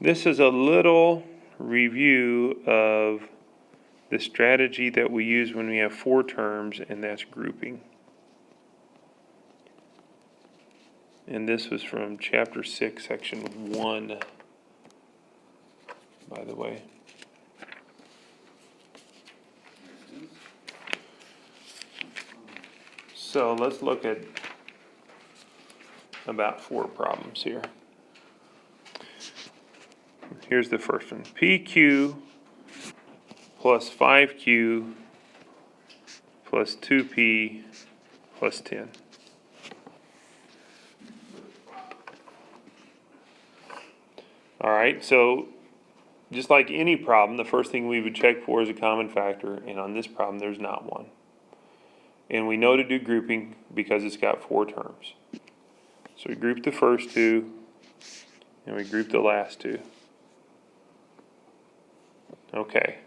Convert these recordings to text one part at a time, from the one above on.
This is a little review of the strategy that we use when we have 4 terms, and that's grouping. And this was from chapter 6, section 1, by the way. So let's look at about 4 problems here. Here's the first one. PQ plus 5Q plus 2P plus 10. All right, so just like any problem, the first thing we would check for is a common factor, and on this problem there's not one. And we know to do grouping because it's got 4 terms. So we group the first 2, and we group the last 2. Okay.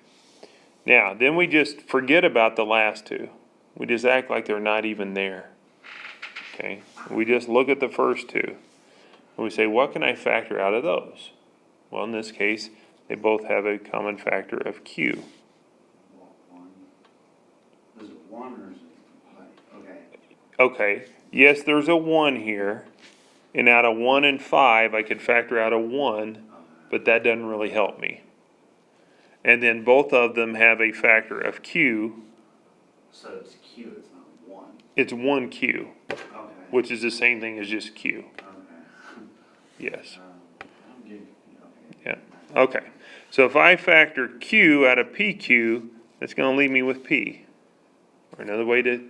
Now, then we just forget about the last 2. We just act like they're not even there. Okay. We just look at the first 2. And we say, what can I factor out of those? Well, in this case, they both have a common factor of Q. Is it 1 or is it okay? Okay. Yes, there's a 1 here. And out of 1 and 5, I could factor out a 1, but that doesn't really help me. And then both of them have a factor of Q. So it's Q, it's not 1. It's 1Q, Okay. which is the same thing as just Q. Okay. Yes. I'm getting, Yeah. Okay. So if I factor Q out of PQ, that's going to leave me with P. Or another way to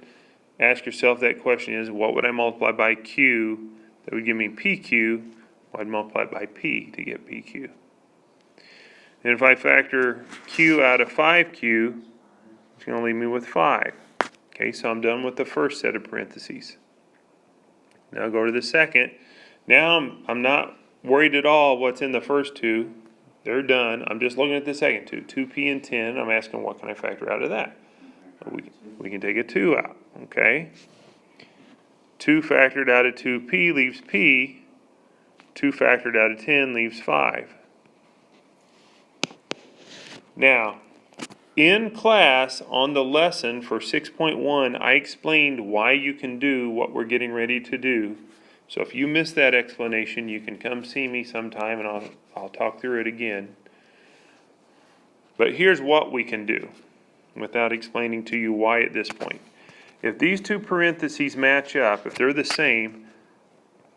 ask yourself that question is, what would I multiply by Q that would give me PQ? Well, I'd multiply by P to get PQ. And if I factor Q out of 5Q, it's going to leave me with 5. Okay, so I'm done with the first set of parentheses. Now I'll go to the second. Now I'm not worried at all what's in the first 2. They're done. I'm just looking at the second 2. 2P and 10. I'm asking what can I factor out of that? We can take a 2 out. Okay. 2 factored out of 2P leaves P. 2 factored out of 10 leaves 5. Now, in class on the lesson for 6.1, I explained why you can do what we're getting ready to do. So if you missed that explanation, you can come see me sometime and I'll talk through it again. But here's what we can do without explaining to you why at this point. If these 2 parentheses match up, if they're the same,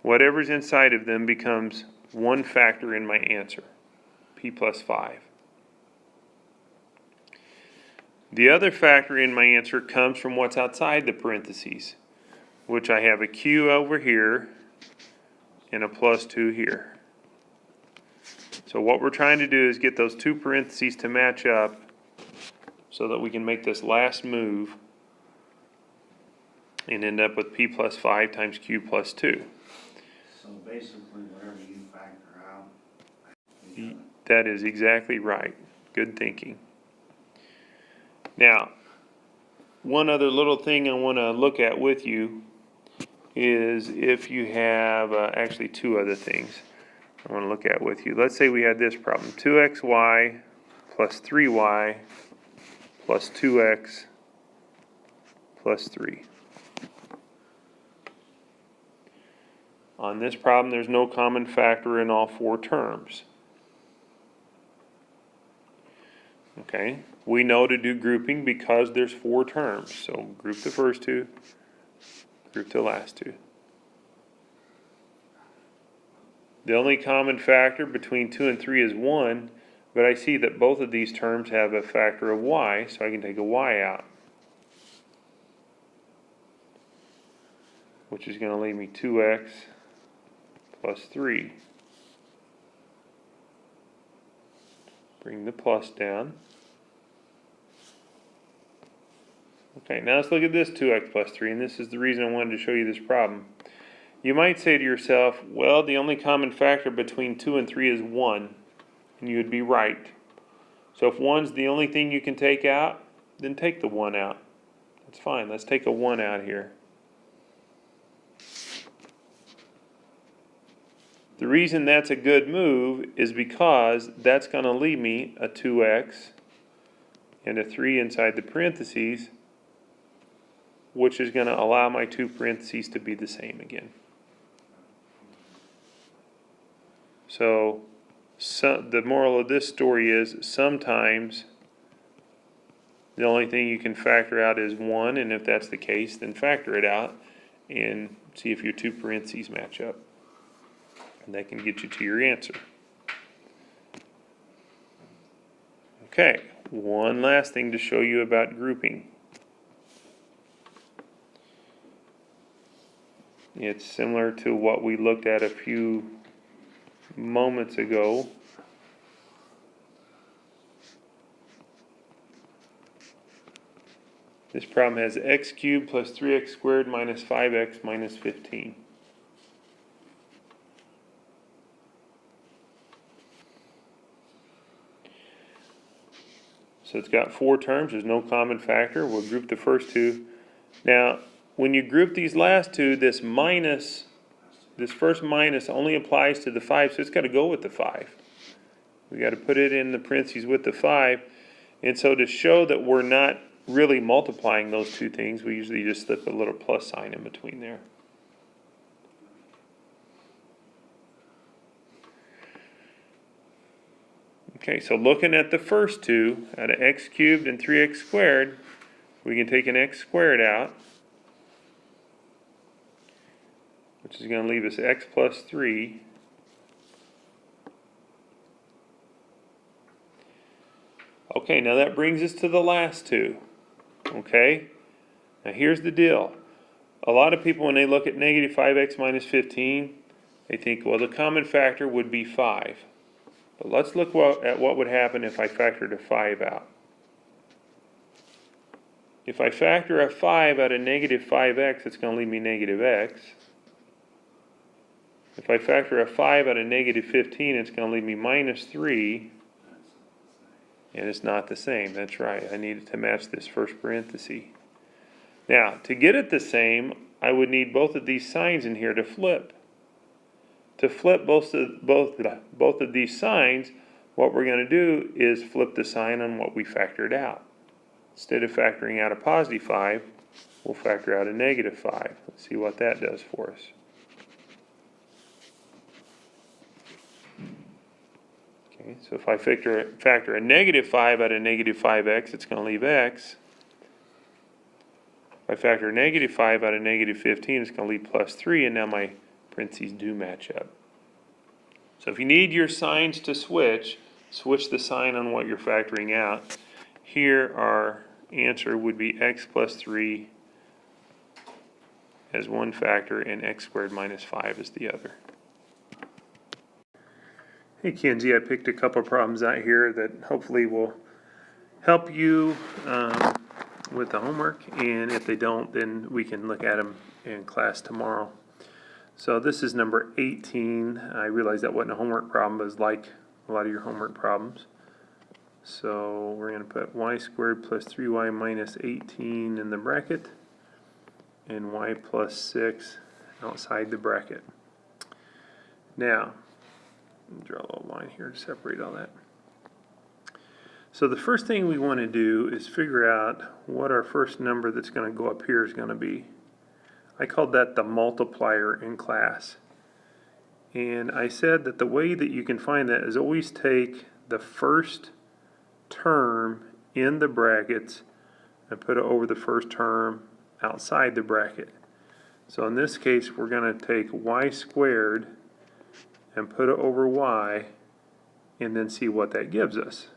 whatever's inside of them becomes one factor in my answer, P plus 5. The other factor in my answer comes from what's outside the parentheses, which I have a Q over here and a plus 2 here. So what we're trying to do is get those 2 parentheses to match up so that we can make this last move and end up with P plus 5 times Q plus 2. So basically, whatever you factor out, That is exactly right. Good thinking. Now, one other little thing I want to look at with you is if you have, actually 2 other things I want to look at with you. Let's say we had this problem, 2xy plus 3y plus 2x plus 3. On this problem, there's no common factor in all 4 terms. Okay, we know to do grouping because there's 4 terms. So group the first 2, group the last 2. The only common factor between 2 and 3 is 1, but I see that both of these terms have a factor of y, so I can take a y out, which is going to leave me 2x plus 3. Bring the plus down. Okay, now let's look at this 2x plus 3, and this is the reason I wanted to show you this problem. You might say to yourself, well, the only common factor between 2 and 3 is 1, and you would be right. So if 1's the only thing you can take out, then take the 1 out. That's fine. Let's take a 1 out here. The reason that's a good move is because that's going to leave me a 2x and a 3 inside the parentheses, which is going to allow my two parentheses to be the same again. So the moral of this story is sometimes the only thing you can factor out is 1, and if that's the case, then factor it out and see if your two parentheses match up. And that can get you to your answer. Okay, one last thing to show you about grouping. It's similar to what we looked at a few moments ago. This problem has x cubed plus 3x squared minus 5x minus 15. So it's got 4 terms, there's no common factor. We'll group the first two. Now, when you group these last two, this first minus only applies to the 5, so it's got to go with the 5. We got to put it in the parentheses with the 5. And so to show that we're not really multiplying those two things, we usually just slip a little plus sign in between there. Okay, so looking at the first two, out of x cubed and 3x squared, we can take an x squared out, which is going to leave us x plus 3. Okay, now that brings us to the last two. Okay, now here's the deal. A lot of people, when they look at negative 5x minus 15, they think, well, the common factor would be 5. But let's look at what would happen if I factored a 5 out. If I factor a 5 out of negative 5x, it's going to leave me negative x. If I factor a 5 out of negative 15, it's going to leave me minus 3. And it's not the same. That's right. I need it to match this first parenthesis. Now, to get it the same, I would need both of these signs in here to flip. To flip both of these signs, what we're going to do is flip the sign on what we factored out. Instead of factoring out a positive 5, we'll factor out a negative 5. Let's see what that does for us. Okay, so if I factor a negative 5 out of negative 5x, it's going to leave x. If I factor a negative 5 out of negative 15, it's going to leave plus 3, and now my parentheses do match up. So if you need your signs to switch the sign on what you're factoring out. Here our answer would be x plus 3 as one factor and x squared minus 5 as the other. Hey Kenzie, I picked a couple problems out here that hopefully will help you with the homework, and if they don't, then we can look at them in class tomorrow. So this is number 18. I realize that wasn't a homework problem, but it's like a lot of your homework problems. So we're going to put y squared plus 3y minus 18 in the bracket and y plus 6 outside the bracket. Now, draw a little line here to separate all that. So the first thing we want to do is figure out what our first number that's going to go up here is going to be. I called that the multiplier in class. And I said that the way that you can find that is always take the first term in the brackets and put it over the first term outside the bracket. So in this case, we're going to take y squared and put it over y and then see what that gives us.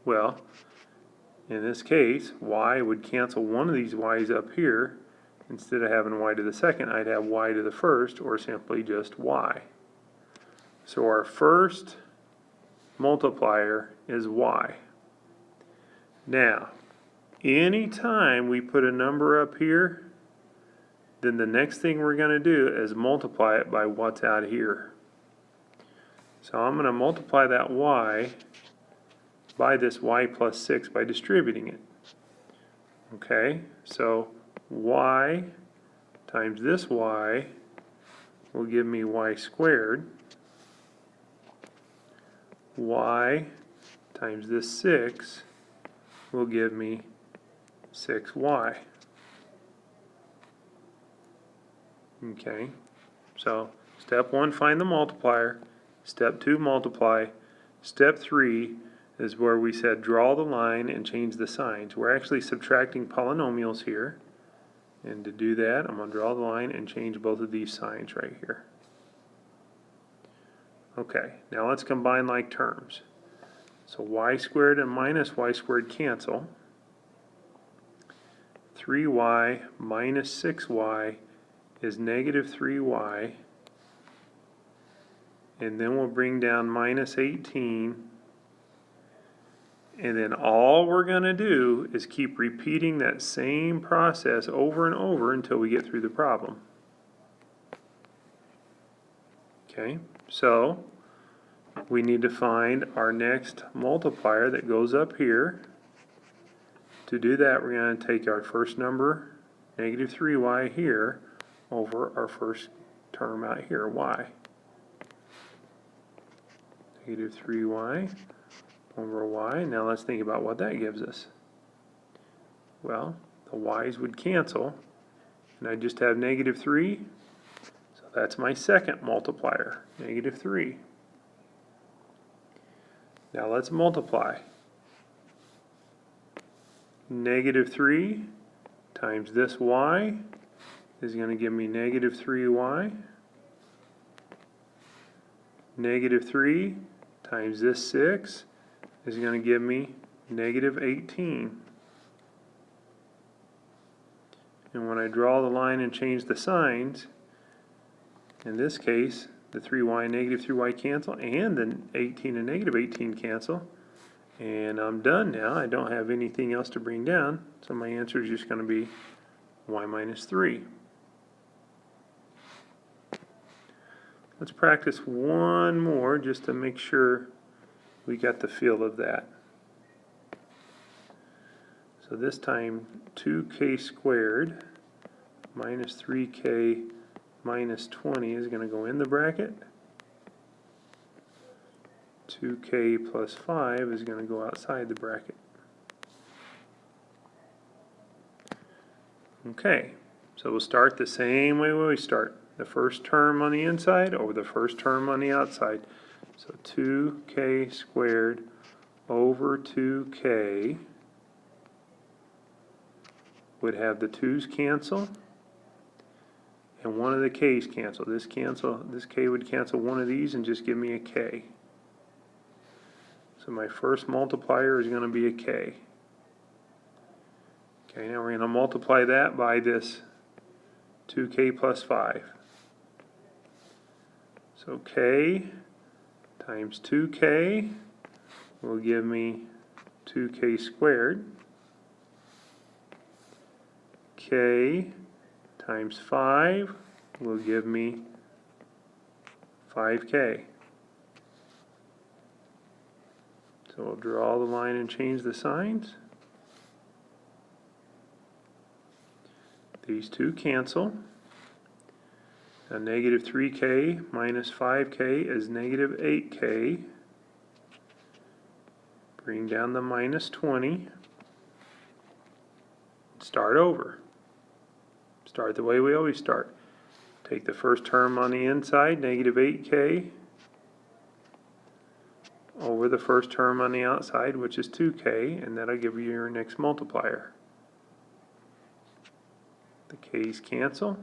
Well, in this case, y would cancel one of these y's up here. Instead of having y to the second, I'd have y to the first, or simply just y. So our first multiplier is y. Now, anytime we put a number up here, then the next thing we're going to do is multiply it by what's out here. So I'm going to multiply that y by this y plus 6 by distributing it. Okay, so y times this y will give me y squared. y times this 6 will give me 6y. Okay, so step 1, find the multiplier. Step 2, multiply. Step 3 is where we said draw the line and change the signs. We're actually subtracting polynomials here. And to do that, I'm going to draw the line and change both of these signs right here. Okay, now let's combine like terms. So y squared and minus y squared cancel. 3y minus 6y is negative 3y. And then we'll bring down minus 18. And then all we're going to do is keep repeating that same process over and over until we get through the problem. Okay, so we need to find our next multiplier that goes up here. To do that, we're going to take our first number, negative 3y here, over our first term out here, y. Negative 3y over y. Now let's think about what that gives us. Well, the y's would cancel, and I just have negative 3. So that's my second multiplier, negative 3. Now let's multiply. Negative 3 times this y is going to give me negative 3y. Negative 3 times this 6 is going to give me negative 18. And when I draw the line and change the signs, in this case, the 3y and negative 3y cancel, and the 18 and negative 18 cancel. And I'm done now. I don't have anything else to bring down, so my answer is just going to be y minus 3. Let's practice one more just to make sure we got the feel of that. So this time 2k squared minus 3k minus 20 is going to go in the bracket. 2k plus 5 is going to go outside the bracket. Okay, so we'll start the same way we always start. The first term on the inside over the first term on the outside. So 2k squared over 2k would have the 2's cancel and one of the k's cancel. This k would cancel one of these and just give me a k. So my first multiplier is going to be a k. Okay, now we're going to multiply that by this 2k plus 5. So k times 2k will give me 2k squared. K times 5 will give me 5k. So we'll draw the line and change the signs. These two cancel. Now negative 3k minus 5k is negative 8k. Bring down the minus 20. Start over. Start the way we always start. Take the first term on the inside, negative 8k, over the first term on the outside, which is 2k, and that'll give you your next multiplier. The k's cancel.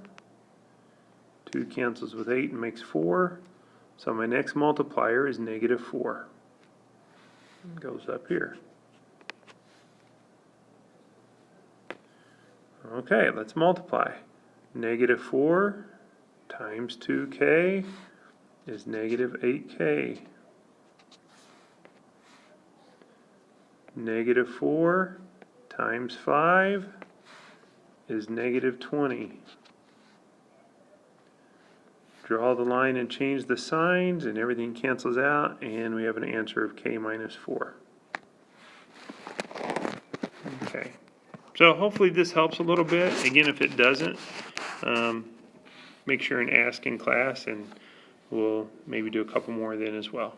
2 cancels with 8 and makes 4. So my next multiplier is negative 4. It goes up here. Okay, let's multiply. Negative 4 times 2k is negative 8k. Negative 4 times 5 is negative 20. Draw the line and change the signs, and everything cancels out, and we have an answer of k minus 4. Okay, so hopefully this helps a little bit. Again, if it doesn't, make sure and ask in class, and we'll maybe do a couple more then as well.